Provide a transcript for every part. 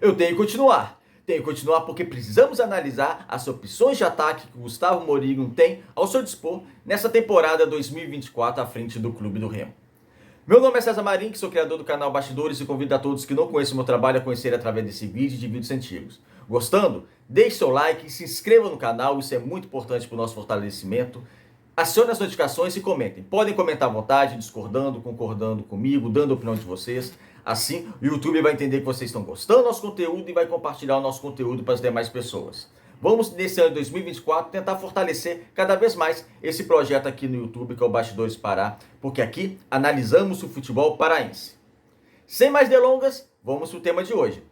Eu tenho que continuar. Tenho que continuar porque precisamos analisar as opções de ataque que o Gustavo Mourinho tem ao seu dispor nessa temporada 2024 à frente do Clube do Remo. Meu nome é César Marim, que sou criador do canal Bastidores e convido a todos que não conhecem o meu trabalho a conhecer através desse vídeo e de vídeos antigos. Gostando? Deixe seu like e se inscreva no canal, isso é muito importante para o nosso fortalecimento. Acione as notificações e comentem. Podem comentar à vontade, discordando, concordando comigo, dando a opinião de vocês. Assim, o YouTube vai entender que vocês estão gostando do nosso conteúdo e vai compartilhar o nosso conteúdo para as demais pessoas. Vamos, nesse ano de 2024, tentar fortalecer cada vez mais esse projeto aqui no YouTube, que é o Bastidores Pará, porque aqui analisamos o futebol paraense. Sem mais delongas, vamos para o tema de hoje.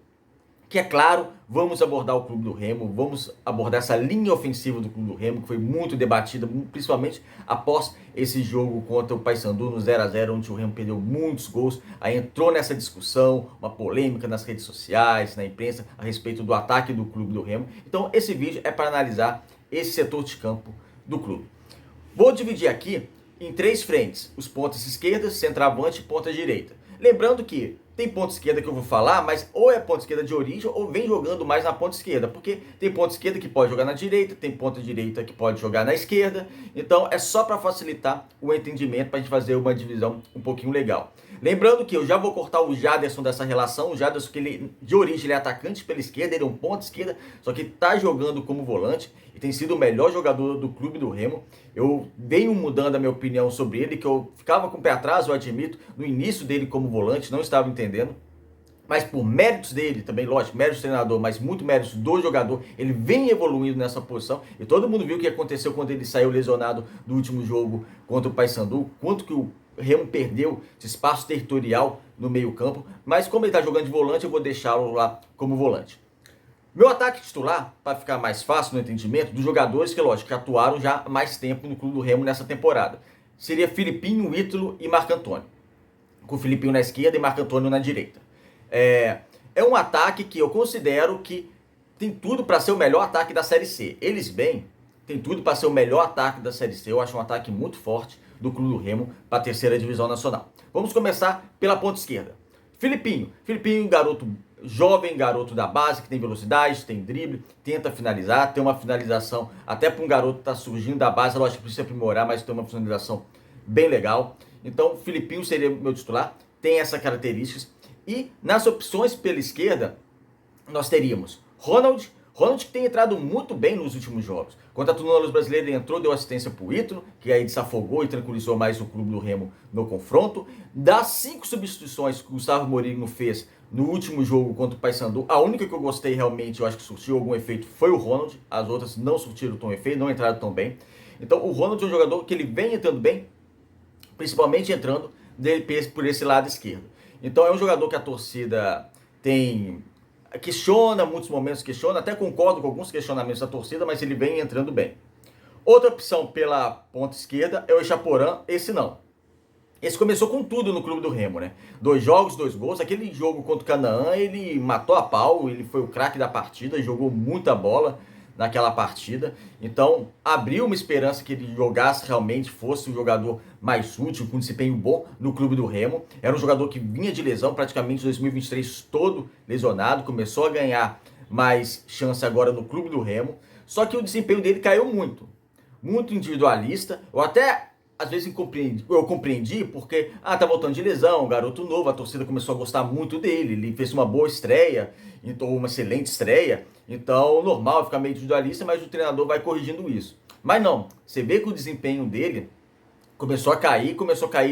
Que é claro, vamos abordar o Clube do Remo, vamos abordar essa linha ofensiva do Clube do Remo, que foi muito debatida, principalmente após esse jogo contra o Paysandu no 0-0, onde o Remo perdeu muitos gols. Aí entrou nessa discussão, uma polêmica nas redes sociais, na imprensa, a respeito do ataque do Clube do Remo. Então esse vídeo é para analisar esse setor de campo do clube. Vou dividir aqui em três frentes, os pontas esquerdas, centroavante e ponta direita. Lembrando que tem ponta esquerda que eu vou falar, mas ou é ponta esquerda de origem ou vem jogando mais na ponta esquerda, porque tem ponta esquerda que pode jogar na direita, tem ponta direita que pode jogar na esquerda, então é só para facilitar o entendimento, para a gente fazer uma divisão um pouquinho legal. Lembrando que eu já vou cortar o Jaderson dessa relação, o Jaderson que ele, de origem ele é atacante pela esquerda, ele é um ponta esquerda, só que está jogando como volante e tem sido o melhor jogador do Clube do Remo. Eu venho mudando a minha opinião sobre ele, que eu ficava com o pé atrás, eu admito, no início dele como volante, não estava entendendo. Mas por méritos dele, também, lógico, méritos do treinador, mas muito méritos do jogador, ele vem evoluindo nessa posição. E todo mundo viu o que aconteceu quando ele saiu lesionado do último jogo contra o Paysandu, quanto que o Remo perdeu esse espaço territorial no meio campo. Mas como ele está jogando de volante, eu vou deixá-lo lá como volante. Meu ataque titular, para ficar mais fácil no entendimento, dos jogadores que, lógico, que atuaram já há mais tempo no Clube do Remo nessa temporada, seria Filipinho, Ítalo e Marco Antônio. Com o Filipinho na esquerda e Marco Antônio na direita. É um ataque que eu considero que tem tudo para ser o melhor ataque da Série C. Eles bem, tem tudo para ser o melhor ataque da Série C. Eu acho um ataque muito forte do Clube do Remo para a terceira divisão nacional. Vamos começar pela ponta esquerda. Filipinho, garoto jovem, garoto da base, que tem velocidade, tem drible, tenta finalizar, tem uma finalização, até para um garoto que está surgindo da base, lógico que precisa aprimorar, mas tem uma finalização bem legal. Então, Filipinho seria meu titular, tem essas características. E nas opções pela esquerda, nós teríamos Ronald que tem entrado muito bem nos últimos jogos. Contra a Tuna Luz Brasileira, ele entrou, deu assistência para o Ítalo, que aí desafogou e tranquilizou mais o Clube do Remo no confronto. Das 5 substituições que o Gustavo Mourinho fez no último jogo contra o Paysandu, a única que eu gostei realmente, eu acho que surtiu algum efeito, foi o Ronald. As outras não surtiram tão efeito, não entraram tão bem. Então o Ronald é um jogador que ele vem entrando bem, principalmente entrando por esse lado esquerdo. Então é um jogador que a torcida questiona, muitos momentos questiona, até concordo com alguns questionamentos da torcida, mas ele vem entrando bem. Outra opção pela ponta esquerda é o Echaporã, esse não. Esse começou com tudo no Clube do Remo, né? 2 jogos, 2 gols. Aquele jogo contra o Canaã, ele matou a pau, ele foi o craque da partida, jogou muita bola naquela partida. Então, abriu uma esperança que ele jogasse realmente, fosse um jogador mais útil, com desempenho bom no Clube do Remo. Era um jogador que vinha de lesão, praticamente 2023 todo lesionado, começou a ganhar mais chance agora no Clube do Remo. Só que o desempenho dele caiu muito individualista. Eu até às vezes eu compreendi porque tá voltando de lesão, um garoto novo, a torcida começou a gostar muito dele, ele fez uma boa estreia, então uma excelente estreia, então normal ficar meio individualista, mas o treinador vai corrigindo isso. Mas não, você vê que o desempenho dele começou a cair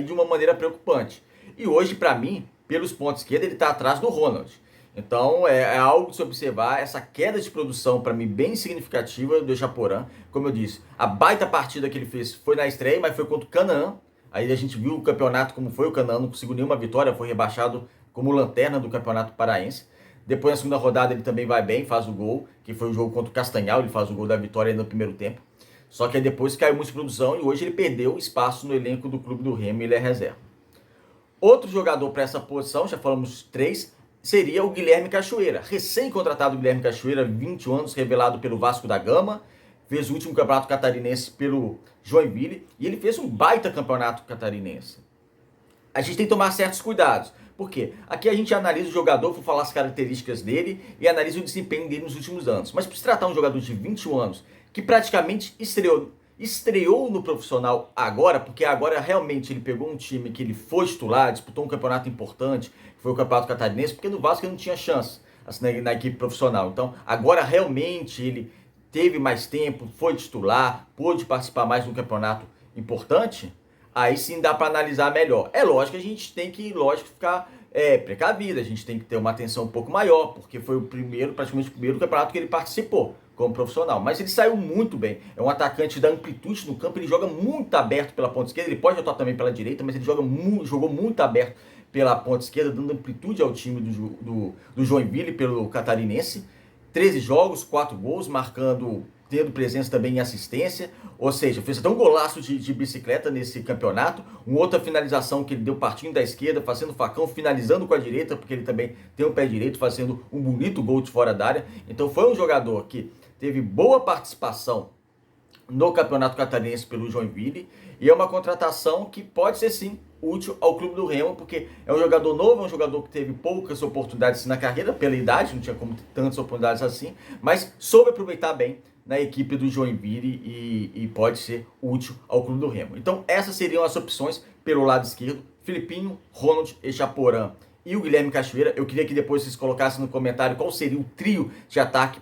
de uma maneira preocupante. E hoje, para mim, pelos pontos esquerda, ele está atrás do Ronald. Então é algo de se observar, essa queda de produção para mim bem significativa do Echaporã. Como eu disse, a baita partida que ele fez foi na estreia, mas foi contra o Canaã. Aí a gente viu o campeonato como foi, o Canaã não conseguiu nenhuma vitória, foi rebaixado como lanterna do Campeonato Paraense. Depois na segunda rodada ele também vai bem, faz o gol, que foi o jogo contra o Castanhal, ele faz o gol da vitória no primeiro tempo. Só que aí depois caiu muito de produção e hoje ele perdeu espaço no elenco do Clube do Remo e ele é reserva. Outro jogador para essa posição, já falamos 3, seria o Guilherme Cachoeira. Recém-contratado Guilherme Cachoeira, 20 anos, revelado pelo Vasco da Gama. Fez o último campeonato catarinense pelo Joinville. E ele fez um baita campeonato catarinense. A gente tem que tomar certos cuidados. Por quê? Aqui a gente analisa o jogador, vou falar as características dele e analisa o desempenho dele nos últimos anos. Mas para se tratar um jogador de 21 anos, que praticamente estreou no profissional agora, porque agora realmente ele pegou um time que ele foi titular, disputou um campeonato importante, que foi o Campeonato Catarinense, porque no Vasco ele não tinha chance assim, na equipe profissional. Então agora realmente ele teve mais tempo, foi titular, pôde participar mais de um campeonato importante, aí sim dá para analisar melhor. É lógico que a gente tem que, ficar precavido, a gente tem que ter uma atenção um pouco maior, porque foi praticamente o primeiro campeonato que ele participou como profissional. Mas ele saiu muito bem, é um atacante da amplitude no campo, ele joga muito aberto pela ponta esquerda, ele pode atuar também pela direita, mas ele jogou muito aberto pela ponta esquerda, dando amplitude ao time do Joinville pelo Catarinense. 13 jogos, 4 gols, tendo presença também em assistência, ou seja, fez até um golaço de bicicleta nesse campeonato, uma outra finalização que ele deu partindo da esquerda, fazendo facão, finalizando com a direita, porque ele também tem um pé direito, fazendo um bonito gol de fora da área. Então foi um jogador que teve boa participação no Campeonato Catarinense pelo Joinville, e é uma contratação que pode ser sim útil ao Clube do Remo, porque é um jogador novo, é um jogador que teve poucas oportunidades na carreira, pela idade, não tinha como ter tantas oportunidades assim, mas soube aproveitar bem na equipe do Joinville e pode ser útil ao Clube do Remo. Então essas seriam as opções pelo lado esquerdo: Filipinho, Ronald, Echaporã e o Guilherme Cachoeira. Eu queria que depois vocês colocassem no comentário qual seria o trio de ataque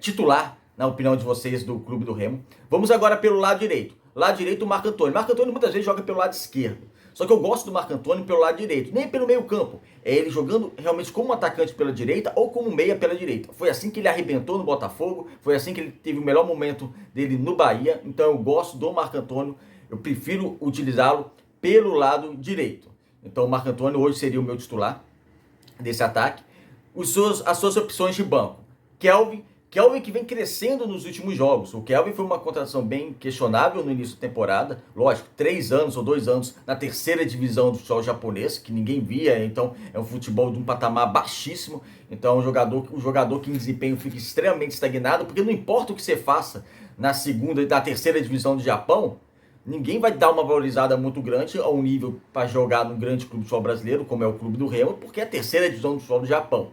titular, na opinião de vocês, do Clube do Remo. Vamos agora pelo lado direito. Lado direito, o Marco Antônio. Marco Antônio muitas vezes joga pelo lado esquerdo. Só que eu gosto do Marco Antônio pelo lado direito, nem pelo meio campo. É ele jogando realmente como atacante pela direita ou como meia pela direita. Foi assim que ele arrebentou no Botafogo, foi assim que ele teve o melhor momento dele no Bahia. Então eu gosto do Marco Antônio, eu prefiro utilizá-lo pelo lado direito. Então o Marco Antônio hoje seria o meu titular desse ataque. As suas opções de banco: Kelvin que vem crescendo nos últimos jogos. O Kelvin foi uma contratação bem questionável no início da temporada. Lógico, 3 anos ou 2 anos na terceira divisão do futebol japonês, que ninguém via. Então é um futebol de um patamar baixíssimo. Então é um jogador que em desempenho fica extremamente estagnado, porque não importa o que você faça na segunda e na terceira divisão do Japão, ninguém vai dar uma valorizada muito grande ao nível para jogar num grande clube de futebol brasileiro, como é o Clube do Remo, porque é a terceira divisão do futebol do Japão.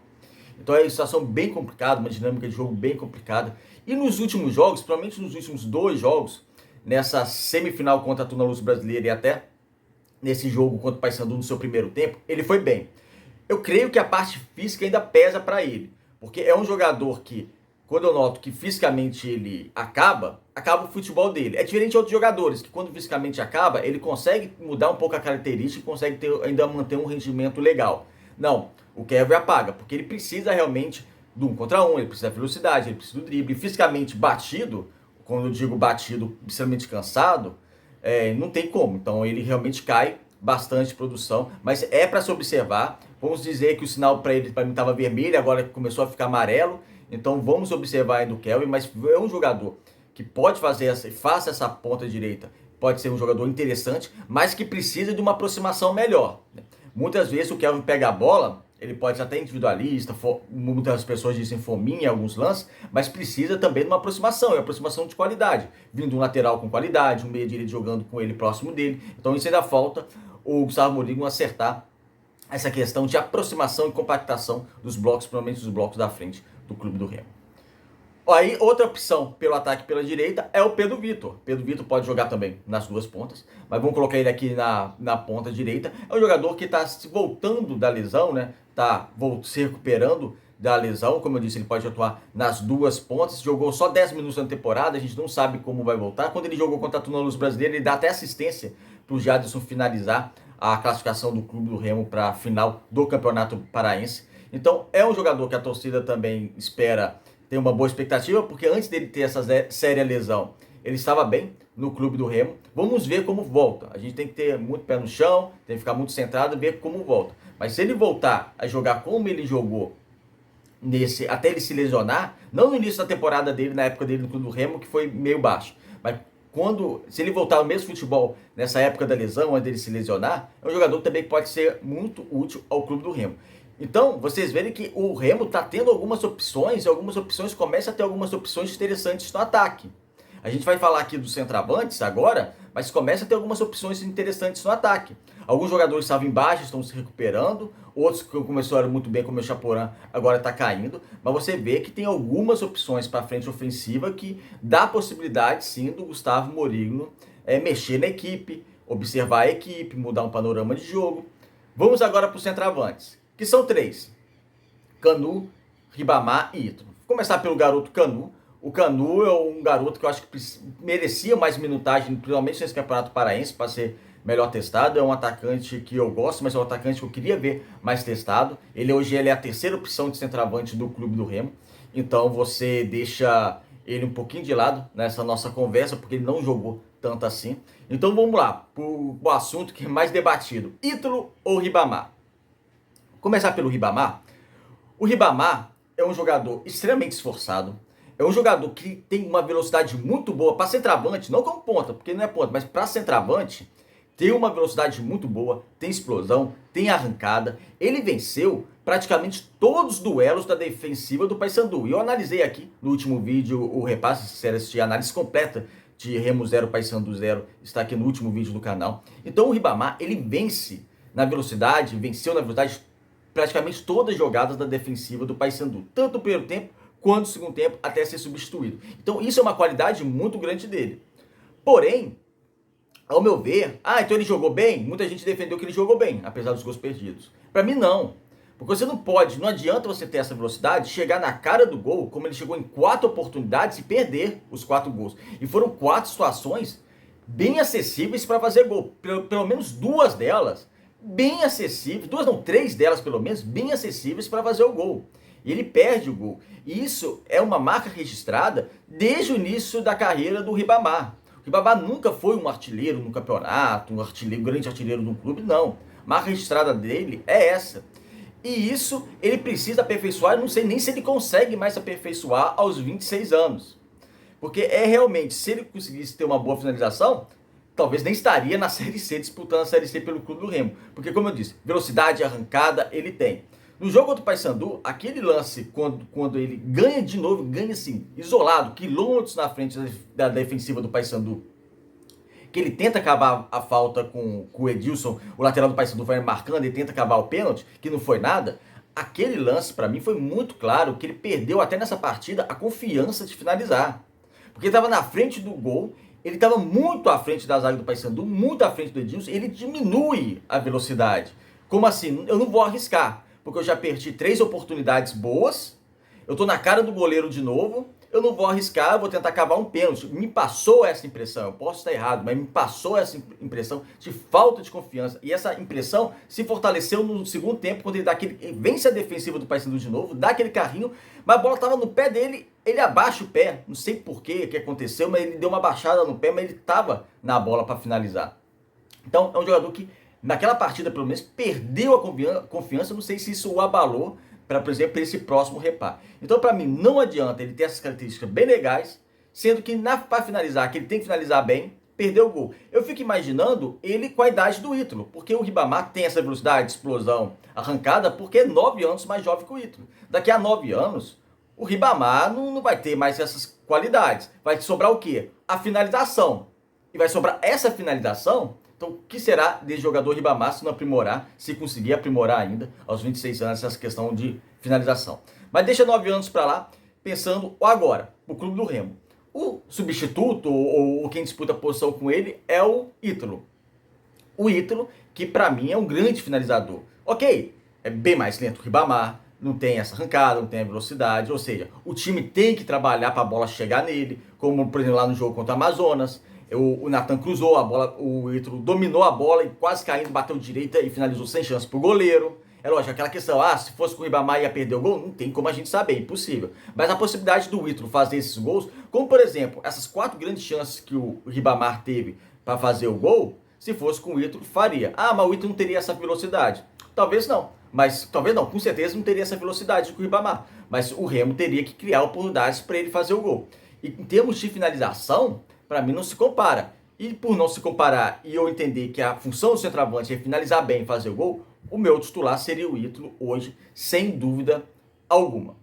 Então é uma situação bem complicada, uma dinâmica de jogo bem complicada. E nos últimos jogos, provavelmente nos últimos 2 jogos, nessa semifinal contra a Tuna Luz Brasileira e até nesse jogo contra o Paysandu no seu primeiro tempo, ele foi bem. Eu creio que a parte física ainda pesa para ele, porque é um jogador que, quando eu noto que fisicamente ele acaba o futebol dele. É diferente de outros jogadores, que quando fisicamente acaba, ele consegue mudar um pouco a característica e consegue ainda manter um rendimento legal. Não, o Kevin apaga, porque ele precisa realmente do 1 contra 1, ele precisa da velocidade, ele precisa do drible. Fisicamente batido, quando eu digo batido, extremamente cansado, não tem como. Então ele realmente cai bastante de produção, mas é para se observar. Vamos dizer que o sinal para mim estava vermelho, agora começou a ficar amarelo. Então vamos observar aí do Kelvin, mas é um jogador que pode faça essa ponta direita, pode ser um jogador interessante, mas que precisa de uma aproximação melhor. Muitas vezes o Kelvin pega a bola, ele pode ser até individualista, muitas pessoas dizem fominha em alguns lances, mas precisa também de uma aproximação, e aproximação de qualidade, vindo um lateral com qualidade, um meia direito jogando com ele próximo dele. Então isso ainda falta o Gustavo Mourinho acertar essa questão de aproximação e compactação dos blocos, provavelmente dos blocos da frente do Clube do Remo. Aí, outra opção pelo ataque pela direita é o Pedro Vitor. Pedro Vitor pode jogar também nas duas pontas, mas vamos colocar ele aqui na ponta direita. É um jogador que está se voltando da lesão, né? Está se recuperando da lesão. Como eu disse, ele pode atuar nas duas pontas. Jogou só 10 minutos na temporada, a gente não sabe como vai voltar. Quando ele jogou contra a Tuna Luz Brasileira, ele dá até assistência para o Jadson finalizar a classificação do Clube do Remo para a final do Campeonato Paraense. Então, é um jogador que a torcida também espera, tem uma boa expectativa, porque antes dele ter essa séria lesão, ele estava bem no Clube do Remo. Vamos ver como volta. A gente tem que ter muito pé no chão, tem que ficar muito centrado e ver como volta. Mas se ele voltar a jogar como ele jogou até ele se lesionar, não no início da temporada dele, na época dele no Clube do Remo, que foi meio baixo, mas se ele voltar ao mesmo futebol nessa época da lesão, antes dele se lesionar, é um jogador que também pode ser muito útil ao Clube do Remo. Então, vocês verem que o Remo está tendo algumas opções, e algumas opções começam a ter algumas opções interessantes no ataque. A gente vai falar aqui dos centroavantes agora, mas começa a ter algumas opções interessantes no ataque. Alguns jogadores estavam embaixo, estão se recuperando, outros que começaram muito bem, como o Chaporã, agora está caindo, mas você vê que tem algumas opções para frente ofensiva que dá a possibilidade, sim, do Gustavo Mourinho mexer na equipe, observar a equipe, mudar um panorama de jogo. Vamos agora para os centroavantes, que são três: Canu, Ribamar e Ítalo. Vou começar pelo garoto Canu. O Canu é um garoto que eu acho que merecia mais minutagem, principalmente nesse Campeonato Paraense, para ser melhor testado. É um atacante que eu gosto, mas é um atacante que eu queria ver mais testado. Hoje ele é a terceira opção de centroavante do Clube do Remo. Então você deixa ele um pouquinho de lado nessa nossa conversa, porque ele não jogou tanto assim. Então vamos lá, para o assunto que é mais debatido: Ítalo ou Ribamar? Vou começar pelo Ribamar. O Ribamar é um jogador extremamente esforçado. É um jogador que tem uma velocidade muito boa para centroavante, não como ponta, porque não é ponta, mas para centroavante, tem uma velocidade muito boa, tem explosão, tem arrancada. Ele venceu praticamente todos os duelos da defensiva do Paysandu. E eu analisei aqui no último vídeo o repasse, se você assistir a análise completa de Remo 0, Paysandu 0, está aqui no último vídeo do canal. Então o Ribamar, ele vence na velocidade, venceu na velocidade praticamente todas as jogadas da defensiva do Paysandu, tanto no primeiro tempo quanto no segundo tempo, até ser substituído. Então isso é uma qualidade muito grande dele. Porém, ao meu ver, então ele jogou bem? Muita gente defendeu que ele jogou bem, apesar dos gols perdidos. Para mim não. Porque você não adianta você ter essa velocidade, chegar na cara do gol, como ele chegou em 4 oportunidades e perder os 4 gols. E foram 4 situações bem acessíveis para fazer gol. Pelo menos 2 delas bem acessíveis, 2 não, 3 delas pelo menos, bem acessíveis para fazer o gol. E ele perde o gol. E isso é uma marca registrada desde o início da carreira do Ribamar. O Ribamar nunca foi um artilheiro no campeonato, um grande artilheiro no clube, não. A marca registrada dele é essa. E isso ele precisa aperfeiçoar, eu não sei nem se ele consegue mais aperfeiçoar aos 26 anos. Porque realmente, se ele conseguisse ter uma boa finalização, talvez nem estaria na Série C, disputando a Série C pelo Clube do Remo. Porque, como eu disse, velocidade, arrancada, ele tem. No jogo contra o Paysandu, aquele lance, quando ele ganha de novo, ganha assim, isolado, quilômetros na frente da defensiva do Paysandu, que ele tenta acabar a falta com o Edilson, o lateral do Paysandu vai marcando e tenta acabar o pênalti, que não foi nada. Aquele lance, para mim, foi muito claro que ele perdeu até nessa partida a confiança de finalizar. Porque ele estava na frente do gol, ele estava muito à frente da zaga do Paysandu, muito à frente do Edilson, ele diminui a velocidade. Como assim? Eu não vou arriscar, porque eu já perdi 3 oportunidades boas, eu estou na cara do goleiro de novo, eu não vou arriscar, eu vou tentar cavar um pênalti. Me passou essa impressão, eu posso estar errado, mas me passou essa impressão de falta de confiança. E essa impressão se fortaleceu no segundo tempo, quando ele vence a defensiva do Paysandu de novo, dá aquele carrinho, mas a bola estava no pé dele, ele abaixa o pé, não sei porquê, o que aconteceu, mas ele deu uma baixada no pé, mas ele estava na bola para finalizar. Então é um jogador que, naquela partida pelo menos, perdeu a confiança, não sei se isso o abalou, para, por exemplo, esse próximo repar. Então, para mim, não adianta ele ter essas características bem legais, sendo que para finalizar, que ele tem que finalizar bem, perdeu o gol. Eu fico imaginando ele com a idade do Ítalo, porque o Ribamar tem essa velocidade, explosão, arrancada, porque é 9 anos mais jovem que o Ítalo. Daqui a 9 anos, o Ribamar não vai ter mais essas qualidades. Vai sobrar o quê? A finalização. E vai sobrar essa finalização. Então, o que será desse jogador Ribamar se não aprimorar, se conseguir aprimorar ainda aos 26 anos essa questão de finalização? Mas deixa 9 anos para lá, pensando agora, o Clube do Remo. O substituto, ou quem disputa a posição com ele, é o Ítalo. O Ítalo, que para mim é um grande finalizador. Ok, é bem mais lento que o Ribamar, não tem essa arrancada, não tem a velocidade, ou seja, o time tem que trabalhar para a bola chegar nele, como por exemplo lá no jogo contra o Amazonas. O Nathan cruzou a bola, o Ítalo dominou a bola e quase caindo, bateu direita e finalizou sem chance pro goleiro. É lógico, aquela questão, se fosse com o Ribamar ia perder o gol, não tem como a gente saber, é impossível. Mas a possibilidade do Ítalo fazer esses gols, como por exemplo, essas 4 grandes chances que o Ribamar teve para fazer o gol, se fosse com o Ítalo, faria. Mas o Ítalo não teria essa velocidade. Talvez não, com certeza não teria essa velocidade que o Ribamar. Mas o Remo teria que criar oportunidades para ele fazer o gol. E em termos de finalização, para mim não se compara. E por não se comparar e eu entender que a função do centroavante é finalizar bem e fazer o gol, o meu titular seria o Ítalo hoje, sem dúvida alguma.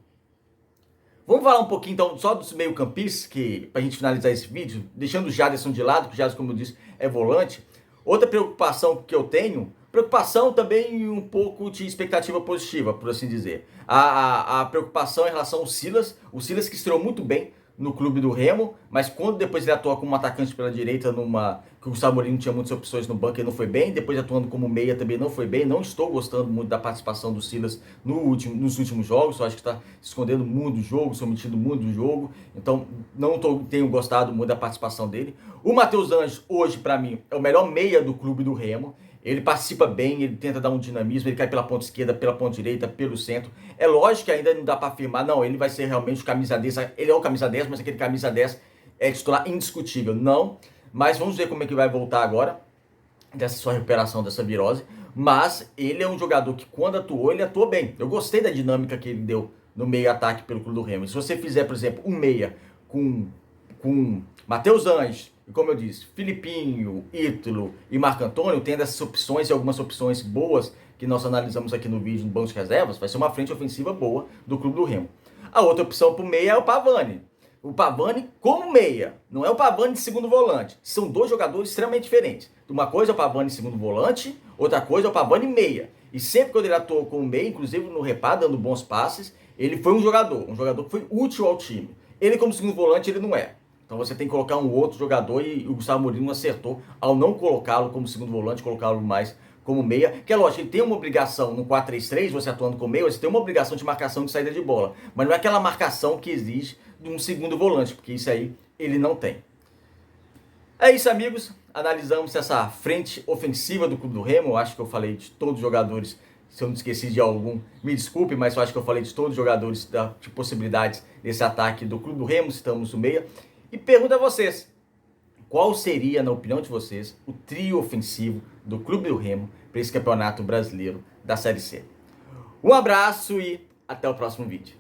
Vamos falar um pouquinho então só dos meio-campistas, que pra gente finalizar esse vídeo, deixando o Jaderson de lado, que o Jaderson, como eu disse, é volante. Outra preocupação que eu tenho, preocupação também e um pouco de expectativa positiva, por assim dizer. A preocupação em relação ao Silas, o Silas que estreou muito bem no clube do Remo, mas quando depois ele atua como atacante pela direita, que o Gustavo Mourinho tinha muitas opções no banco, ele não foi bem, depois atuando como meia também não foi bem, não estou gostando muito da participação do Silas nos últimos jogos, eu acho que está escondendo muito do jogo, se omitindo muito do jogo, então tenho gostado muito da participação dele. O Matheus Anjos, hoje, para mim, é o melhor meia do clube do Remo. Ele participa bem, ele tenta dar um dinamismo, ele cai pela ponta esquerda, pela ponta direita, pelo centro. É lógico que ainda não dá para afirmar, não, ele vai ser realmente o camisa 10, ele é o camisa 10, mas aquele camisa 10 é titular indiscutível. Não, mas vamos ver como é que vai voltar agora, dessa sua recuperação dessa virose. Mas ele é um jogador que quando atuou, ele atuou bem. Eu gostei da dinâmica que ele deu no meio-ataque pelo Clube do Remo. Se você fizer, por exemplo, um meia com Matheus Anjos, e como eu disse, Filipinho, Ítalo e Marco Antônio, tendo essas opções e algumas opções boas que nós analisamos aqui no vídeo no banco de reservas, vai ser uma frente ofensiva boa do Clube do Remo. A outra opção para o meia é o Pavani. O Pavani como meia, não é o Pavani de segundo volante. São dois jogadores extremamente diferentes. Uma coisa é o Pavani de segundo volante, outra coisa é o Pavani meia. E sempre quando ele atuou como meia, inclusive no Repá, dando bons passes, ele foi um jogador que foi útil ao time. Ele como segundo volante, ele não é. Então você tem que colocar um outro jogador e o Gustavo Mourinho acertou ao não colocá-lo como segundo volante, colocá-lo mais como meia, que é lógico, ele tem uma obrigação no 4-3-3, você atuando como meia, você tem uma obrigação de marcação de saída de bola, mas não é aquela marcação que exige de um segundo volante, porque isso aí ele não tem. É isso, amigos, analisamos essa frente ofensiva do Clube do Remo. Eu acho que eu falei de todos os jogadores, se eu não esqueci de algum, me desculpe, mas eu acho que eu falei de todos os jogadores, de possibilidades desse ataque do Clube do Remo, estamos no meia. E pergunto a vocês, qual seria, na opinião de vocês, o trio ofensivo do Clube do Remo para esse campeonato brasileiro da Série C? Um abraço e até o próximo vídeo.